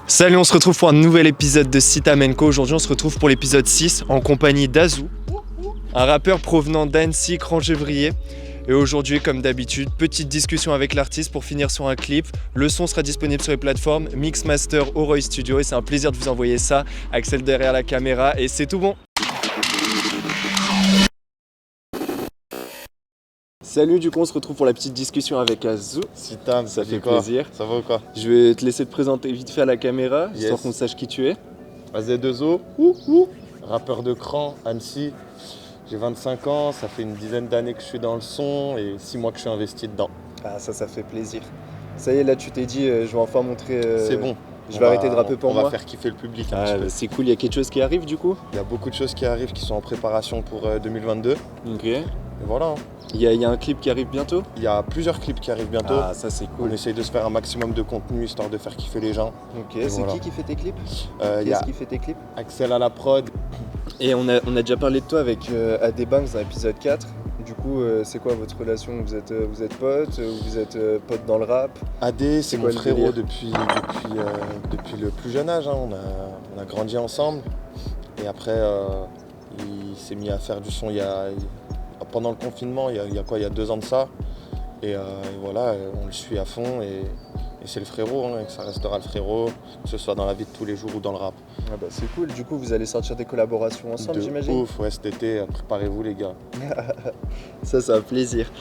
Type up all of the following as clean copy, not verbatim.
Salut, on se retrouve pour un nouvel épisode de Sitamenko. Aujourd'hui, on se retrouve pour l'épisode 6 en compagnie d'Azou, un rappeur provenant d'Annecy, Crangevrier. Et aujourd'hui, comme d'habitude, petite discussion avec l'artiste pour finir sur un clip. Le son sera disponible sur les plateformes Mixmaster, Oroy Studio. Et c'est un plaisir de vous envoyer ça. Axel derrière la caméra et c'est tout bon. Salut, du coup, on se retrouve pour la petite discussion avec Azou. Sitam, ça fait quoi plaisir. Ça va ou quoi? Je vais te laisser te présenter vite fait à la caméra, Yes. histoire qu'on sache qui tu es. AZ2O, rappeur de Cran, Annecy. J'ai 25 ans, ça fait une dizaine d'années que je suis dans le son et 6 mois que je suis investi dedans. Ah, ça fait plaisir. Ça y est, là, tu t'es dit, je vais enfin montrer. C'est bon. Je vais arrêter de rapper pour on moi. va faire kiffer le public un Ah, petit bah, peu. c'est cool, il y a quelque chose qui arrive du coup. Il y a beaucoup de choses qui arrivent qui sont en préparation pour 2022. Ok. Et voilà. Il y a un clip qui arrive bientôt. Il y a plusieurs clips qui arrivent bientôt. Ah, ça c'est On cool. essaye de se faire un maximum de contenu histoire de faire kiffer les gens. Ok, Et c'est voilà. qui fait tes clips? Il y a Qui fait tes clips? Axel à la prod. Et on a déjà parlé de toi avec Adebanks dans l'épisode 4. Du coup, c'est quoi votre relation? Vous êtes potes? Vous êtes potes dans le rap? AD, c'est mon quoi le frérot délire depuis le plus jeune âge. Hein. On a grandi ensemble. Et après, il s'est mis à faire du son pendant le confinement, il y a 2 ans de ça. Et voilà, on le suit à fond. Et c'est le frérot, hein, et ça restera le frérot, que ce soit dans la vie de tous les jours ou dans le rap. Ah bah c'est cool. Du coup, vous allez sortir des collaborations ensemble, De j'imagine? ouf, ouais, cet été, préparez-vous les gars. Ça fait plaisir.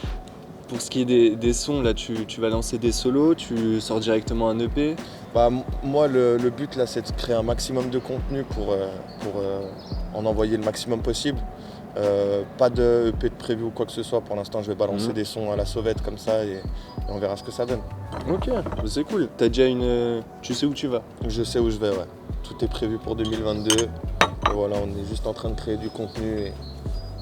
Pour ce qui est des sons, là, tu vas lancer des solos, tu sors directement un EP. Bah, moi, le but là, c'est de créer un maximum de contenu pour en envoyer le maximum possible. Pas de EP de prévu ou quoi que ce soit. Pour l'instant, je vais balancer des sons à la sauvette comme ça et on verra ce que ça donne. Ok, c'est cool. T'as déjà tu sais où tu vas. Je sais où je vais, ouais. Tout est prévu pour 2022. Et voilà, on est juste en train de créer du contenu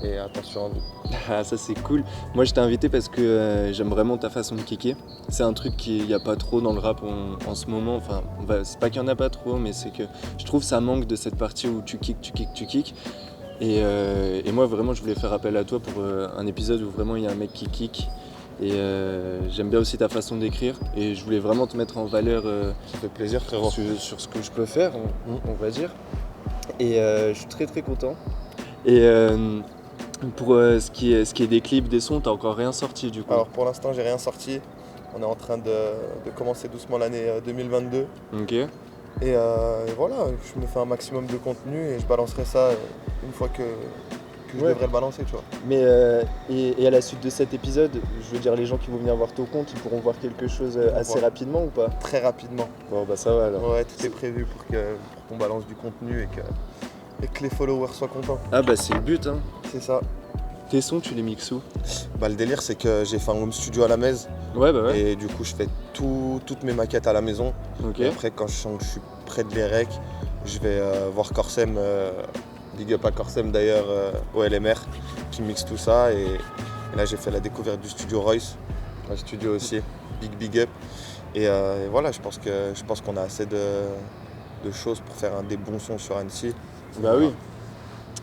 et attention à vous. Ah, ça c'est cool. Moi, je t'ai invité parce que j'aime vraiment ta façon de kicker. C'est un truc qu'il n'y a pas trop dans le rap en ce moment. Enfin, c'est pas qu'il n'y en a pas trop, mais c'est que je trouve que ça manque de cette partie où tu kicks. Et moi, vraiment, je voulais faire appel à toi pour un épisode où vraiment il y a un mec qui kick. Et j'aime bien aussi ta façon d'écrire. Et je voulais vraiment te mettre en valeur Ça fait plaisir, frérot. sur ce que je peux faire, on va dire. Et je suis très content. Et pour ce qui est des clips, des sons, t'as encore rien sorti du coup? Alors pour l'instant, j'ai rien sorti. On est en train de commencer doucement l'année 2022. Ok. Et voilà, je me fais un maximum de contenu et je balancerai ça une fois que je devrais le balancer, tu vois. Mais et à la suite de cet épisode, je veux dire, les gens qui vont venir voir ton compte, ils pourront voir quelque chose assez rapidement ou pas? Très rapidement. Bon bah ça va alors. Ouais, tout est prévu pour qu'on balance du contenu et que les followers soient contents. Ah bah c'est le but hein. C'est ça. Tes sons, tu les mixes où? Bah, le délire, c'est que j'ai fait un home studio à la maison. Ouais bah ouais. Et du coup, je fais toutes mes maquettes à la maison. Ok. Et après, quand je sens que je suis près de les rec, je vais voir Corsem, big up à Corsem d'ailleurs, au LMR, qui mixe tout ça. Et là, j'ai fait la découverte du studio Royce, un studio aussi, big up. Et voilà, je pense qu'on a assez de choses pour faire des bons sons sur Annecy. Bah oui.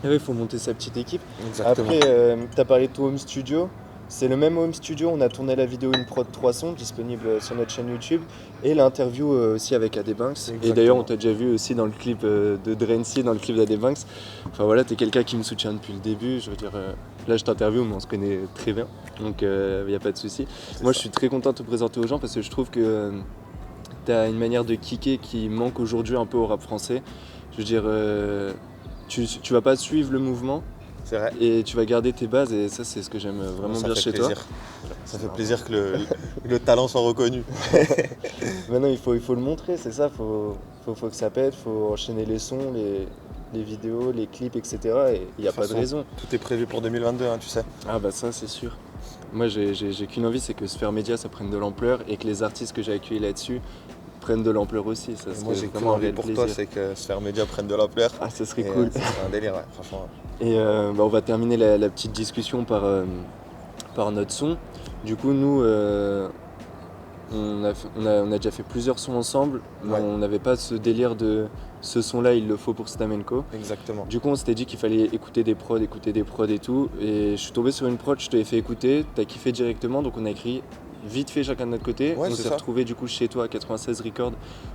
Il faut monter sa petite équipe. Exactement. Après, t'as parlé de ton home studio. C'est le même home studio, on a tourné la vidéo Une prod 300 disponible sur notre chaîne YouTube et l'interview aussi avec Adebanks. Et d'ailleurs on t'a déjà vu aussi dans le clip de Drency, dans le clip d'Adebanks. Enfin voilà, t'es quelqu'un qui me soutient depuis le début, je veux dire, là je t'interviewe mais on se connaît très bien, donc il n'y a pas de souci. Moi je suis très content de te présenter aux gens parce que je trouve que t'as une manière de kicker qui manque aujourd'hui un peu au rap français. Je veux dire, tu vas pas suivre le mouvement. C'est vrai. Et tu vas garder tes bases et ça c'est ce que j'aime vraiment bien chez toi. Ça fait plaisir que le talent soit reconnu. Maintenant il faut le montrer, c'est ça, faut que ça pète, faut enchaîner les sons, les vidéos, les clips, etc. Et il n'y a pas de raison. Tout est prévu pour 2022, hein, tu sais. Ah bah ça c'est sûr. Moi j'ai qu'une envie, c'est que Sphère Média ça prenne de l'ampleur et que les artistes que j'ai accueillis là-dessus prennent de l'ampleur aussi. Ça Moi j'ai vraiment un envie réel pour plaisir. toi, c'est que Sphère Média prenne de l'ampleur. Ah ça serait cool. C'est un délire, ouais, franchement. Et on va terminer la petite discussion par notre son. Du coup, nous, on a déjà fait plusieurs sons ensemble, mais on n'avait pas ce délire de ce son-là, il le faut pour Sitamenko. Exactement. Du coup, on s'était dit qu'il fallait écouter des prods et tout. Et je suis tombé sur une prod, je te l'ai fait écouter, t'as kiffé directement, donc on a écrit vite fait chacun de notre côté. Ouais, On c'est s'est ça. retrouvés du coup chez toi à 96 Records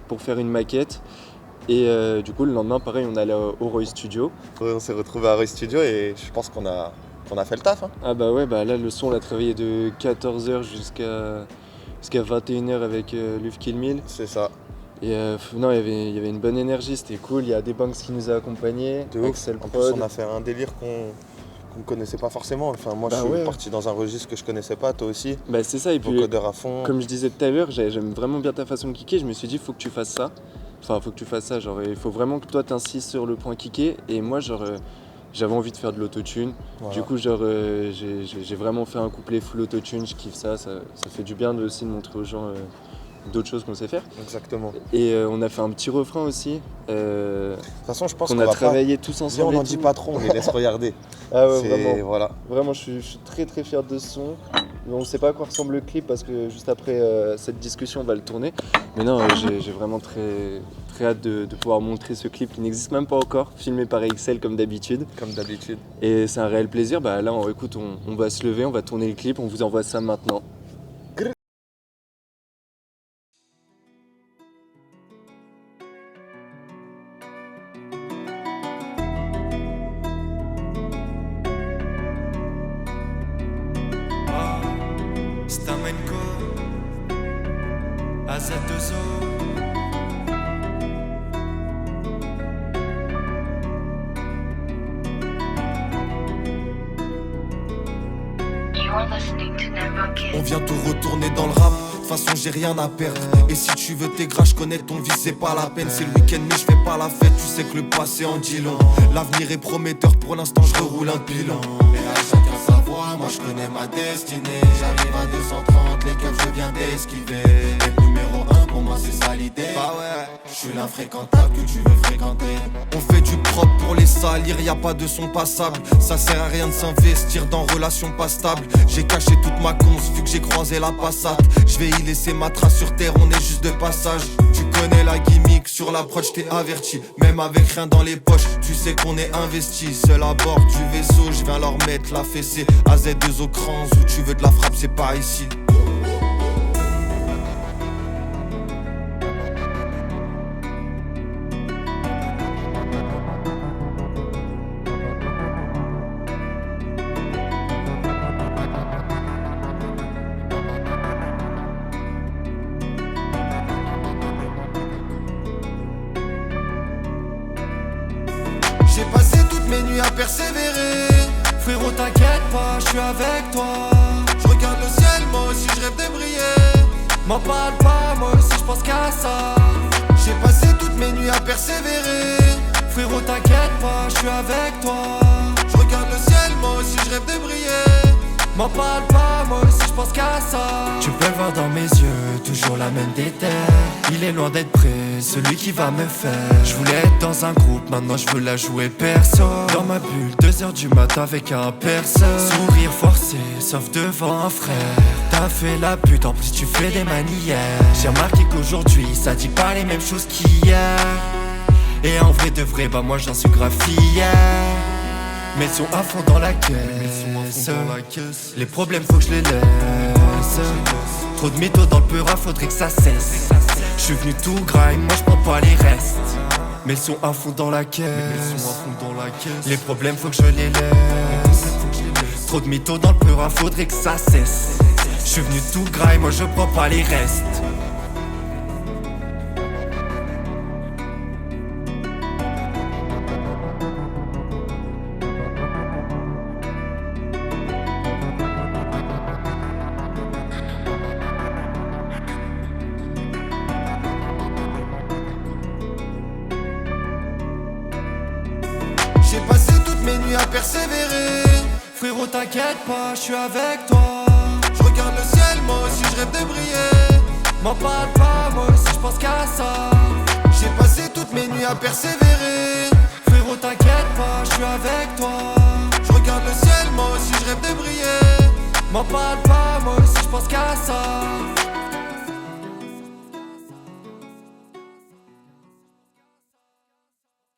pour faire une maquette. Et du coup le lendemain pareil on allait au Roy Studio. Ouais, on s'est retrouvés à Roy Studio et je pense qu'on a fait le taf. Hein. Ah bah ouais, bah là le son on l'a travaillé de 14h jusqu'à 21h avec Luv Kill Mill. C'est ça. Et non, il y avait une bonne énergie, c'était cool. Il y a des Banks qui nous a accompagnés, De ouf. Axel En Prod. plus, on a fait un délire qu'on ne connaissait pas forcément. Enfin, moi, Bah je suis ouais. parti dans un registre que je connaissais pas, toi aussi. Bah c'est ça, et puis Vocodeur à fond. comme je disais tout à l'heure, j'aime vraiment bien ta façon de kicker. Je me suis dit, faut que tu fasses ça. Enfin, faut que tu fasses ça. Genre, il faut vraiment que toi t'insistes sur le point kicker. Et moi, genre, j'avais envie de faire de l'autotune. Voilà. Du coup, genre, j'ai vraiment fait un couplet full autotune. Je kiffe ça. Ça fait du bien aussi de montrer aux gens d'autres choses qu'on sait faire. Exactement. Et on a fait un petit refrain aussi. De toute façon, je pense qu'on qu'on a va travaillé tous pas... Viens, ensemble. on et n'en dit tout. pas trop, on les laisse regarder. Ah ouais, C'est- vraiment. Voilà. Vraiment, je suis très très fier de ce son. On ne sait pas à quoi ressemble le clip parce que juste après cette discussion, on va le tourner. Mais non, j'ai vraiment très, très hâte de pouvoir montrer ce clip qui n'existe même pas encore, filmé par Excel comme d'habitude. Comme d'habitude. Et c'est un réel plaisir. Bah là, écoute, on va se lever, on va tourner le clip, on vous envoie ça maintenant. Stamenko, AZ2O. You're listening to Never Kiss. On vient tout retourner dans le rap. De toute façon, j'ai rien à perdre. Et si tu veux tes gras, je connais ton vice, c'est pas la peine. C'est le week-end, mais je fais pas la fête. Tu sais que le passé en dit long. L'avenir est prometteur, pour l'instant, je reroule un pilon. Et à chacun sa voix, moi je connais ma destinée. J'arrive à 230, les keufs, je viens d'esquiver. Et numéro 1, pour moi, c'est ça l'idée. Bah ouais, je suis l'infréquentable que tu veux fréquenter. On fait du propre pour les salir, y a pas de son passable. Ça sert à rien de s'investir dans relations pas stables. J'ai caché toute ma conce vu que j'ai croisé la passate. Je vais y laisser ma trace sur terre, on est juste de passage. Tu connais la gimmick, sur l'approche t'es averti. Même avec rien dans les poches, tu sais qu'on est investi. Seul à bord du vaisseau, je viens leur mettre la fessée. AZ2O crans, où tu veux de la frappe, c'est pas ici. J'ai passé toutes mes nuits à persévérer. Frérot t'inquiète pas, je suis avec toi. Je regarde le ciel, moi aussi je rêve de briller. M'en parle pas, moi aussi je pense qu'à ça. J'ai passé toutes mes nuits à persévérer. Frérot t'inquiète pas, je suis avec toi. Je regarde le ciel, moi aussi je rêve de briller. M'en parle pas, moi aussi je pense qu'à ça. Tu peux le voir dans mes yeux, toujours la même déterre. Il est loin d'être prêt, celui qui va me faire. Je voulais être dans un groupe, maintenant je veux la jouer perso. Dans ma bulle, 2h du matin avec un perso. Sourire forcé, sauf devant un frère. T'as fait la pute, en plus tu fais des manières. J'ai remarqué qu'aujourd'hui, ça dit pas les mêmes choses qu'hier. Et en vrai de vrai, bah moi j'en suis grave fier. Mets le son à fond dans la caisse. Les problèmes faut que je les laisse. Trop de mythos dans le peura, faudrait que ça cesse. Je suis venu tout grind, moi je prends pas les restes. Mets le son à fond dans la caisse. Les problèmes faut que je les laisse. Trop de mythos dans le peura, faudrait que ça cesse. Je suis venu tout grind, moi je prends pas les restes. J'ai passé toutes mes nuits à persévérer. Frérot t'inquiète pas, je suis avec toi. Je regarde le ciel, moi aussi je rêve de briller. M'en parle pas, moi aussi je pense qu'à ça. J'ai passé toutes mes nuits à persévérer. Frérot t'inquiète pas, je suis avec toi. Je regarde le ciel, moi aussi je rêve de briller. M'en parle pas, moi aussi je pense qu'à ça.